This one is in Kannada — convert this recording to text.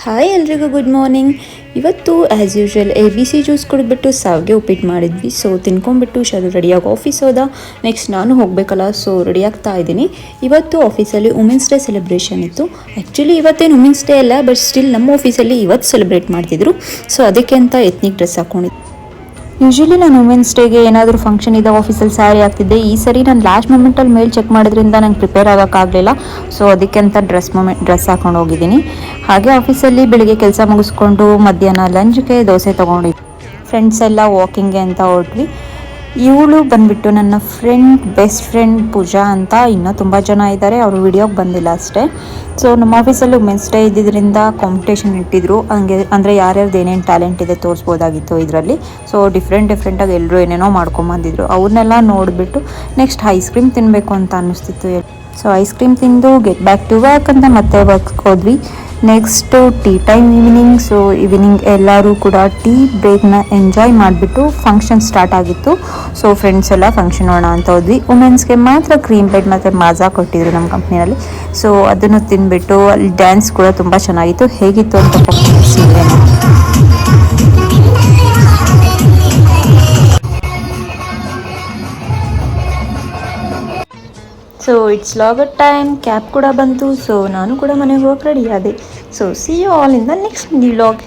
ಹಾಯ್ ಎಲ್ರಿಗೂ ಗುಡ್ ಮಾರ್ನಿಂಗ್. ಇವತ್ತು ಆ್ಯಸ್ ಯೂಶ್ವಲ್ ABC ಜ್ಯೂಸ್ ಕುಡಿದ್ಬಿಟ್ಟು ಸಾವಿಗೆ ಉಪ್ಪಿಟ್ಟು ಮಾಡಿದ್ವಿ. ಸೊ ತಿನ್ಕೊಂಡ್ಬಿಟ್ಟು ಶರು ರೆಡಿಯಾಗಿ ಆಫೀಸ್ ಹೋದ. ನೆಕ್ಸ್ಟ್ ನಾನು ಹೋಗಬೇಕಲ್ಲ, ಸೊ ರೆಡಿ ಆಗ್ತಾ ಇದ್ದೀನಿ. ಇವತ್ತು ಆಫೀಸಲ್ಲಿ ವುಮೆನ್ಸ್ ಡೇ ಸೆಲೆಬ್ರೇಷನ್ ಇತ್ತು. ಆ್ಯಕ್ಚುಲಿ ಇವತ್ತೇನು ವುಮೆನ್ಸ್ ಡೇ ಅಲ್ಲ, ಬಟ್ ಸ್ಟಿಲ್ ನಮ್ಮ ಆಫೀಸಲ್ಲಿ ಇವತ್ತು ಸೆಲೆಬ್ರೇಟ್ ಮಾಡ್ತಿದ್ರು. ಸೊ ಅದಕ್ಕೆ ಅಂತ ಎತ್ನಿಕ್ ಡ್ರೆಸ್ ಹಾಕ್ಕೊಂಡಿದ್ದೆ. ಯೂಶ್ವಲಿ ನಾನು ವುಮೆನ್ಸ್ ಡೇಗೆ ಏನಾದರೂ ಫಂಕ್ಷನ್ ಇದ್ದಾಗ ಆಫೀಸಲ್ಲಿ ಸ್ಯಾರಿ ಆಗ್ತಿದ್ದೆ. ಈ ಸರಿ ನಾನು ಲಾಸ್ಟ್ ಮೂಮೆಂಟಲ್ಲಿ ಮೇಲ್ ಚೆಕ್ ಮಾಡೋದ್ರಿಂದ ನಂಗೆ ಪ್ರಿಪೇರ್ ಆಗೋಕ್ಕಾಗಲಿಲ್ಲ. ಸೊ ಅದಕ್ಕೆ ಅಂತ ಡ್ರೆಸ್ ಹಾಕೊಂಡು ಹೋಗಿದ್ದೀನಿ. ಹಾಗೆ ಆಫೀಸಲ್ಲಿ ಬೆಳಿಗ್ಗೆ ಕೆಲಸ ಮುಗಿಸ್ಕೊಂಡು ಮಧ್ಯಾಹ್ನ ಲಂಚ್ಗೆ ದೋಸೆ ತೊಗೊಂಡಿದ್ದೆ. ಫ್ರೆಂಡ್ಸ್ ಎಲ್ಲ ವಾಕಿಂಗ್ಗೆ ಅಂತ ಹೊರಟ್ವಿ. ಇವಳು ಬಂದುಬಿಟ್ಟು ನನ್ನ ಬೆಸ್ಟ್ ಫ್ರೆಂಡ್ ಪೂಜಾ ಅಂತ. ಇನ್ನೂ ತುಂಬ ಜನ ಇದ್ದಾರೆ, ಅವರು ವಿಡಿಯೋಗೆ ಬಂದಿಲ್ಲ ಅಷ್ಟೇ. ಸೊ ನಮ್ಮ ಆಫೀಸಲ್ಲಿ ವುಮೆನ್ಸ್ ಡೇ ಇದ್ದಿದ್ದರಿಂದ ಕಾಂಪಿಟೇಷನ್ ಇಟ್ಟಿದ್ರು. ಹಂಗೆ ಅಂದರೆ ಯಾರ್ಯಾರ್ದು ಏನೇನು ಟ್ಯಾಲೆಂಟ್ ಇದೆ ತೋರಿಸ್ಬೋದಾಗಿತ್ತು ಇದರಲ್ಲಿ. ಸೊ ಡಿಫ್ರೆಂಟಾಗಿ ಎಲ್ಲರೂ ಏನೇನೋ ಮಾಡ್ಕೊಂಬಂದಿದ್ರು. ಅವ್ರನ್ನೆಲ್ಲ ನೋಡಿಬಿಟ್ಟು ನೆಕ್ಸ್ಟ್ ಐಸ್ ಕ್ರೀಮ್ ತಿನ್ನಬೇಕು ಅಂತ ಅನ್ನಿಸ್ತಿತ್ತು. ಸೊ ಐಸ್ ಕ್ರೀಮ್ ತಿಂದು ಗೆಟ್ ಬ್ಯಾಕ್ ಟು ವರ್ಕ್ ಅಂತ ಮತ್ತೆ ವರ್ಕ್ಗೆ ಹೋದ್ವಿ. Next tea time evening. So evening ಎಲ್ಲರೂ ಕೂಡ ಟೀ ಬ್ರೇಕ್ನ ಎಂಜಾಯ್ ಮಾಡಿಬಿಟ್ಟು ಫಂಕ್ಷನ್ ಸ್ಟಾರ್ಟ್ ಆಗಿತ್ತು. ಸೊ ಫ್ರೆಂಡ್ಸ್ ಎಲ್ಲ ಫಂಕ್ಷನ್ ಹೋಗೋಣ ಅಂತ ಹೋದ್ವಿ. ವುಮೆನ್ಸ್ಗೆ ಮಾತ್ರ ಕ್ರೀಮ್ ಬ್ರೆಡ್ ಮತ್ತು ಮಾಜಾ ಕೊಟ್ಟಿದ್ರು ನಮ್ಮ ಕಂಪ್ನಿಯಲ್ಲಿ. ಸೊ ಅದನ್ನು ತಿಂದ್ಬಿಟ್ಟು ಅಲ್ಲಿ ಡ್ಯಾನ್ಸ್ ಕೂಡ ತುಂಬ ಚೆನ್ನಾಗಿತ್ತು. ಹೇಗಿತ್ತು ಅಂತ so it's lager time. Cab ಕೂಡ ಬಂತು. ಸೊ ನಾನು ಕೂಡ ಮನೆಗೆ ಹೋಗಿ ರೆಡಿ ಆದೆ. So see you all in the next vlog.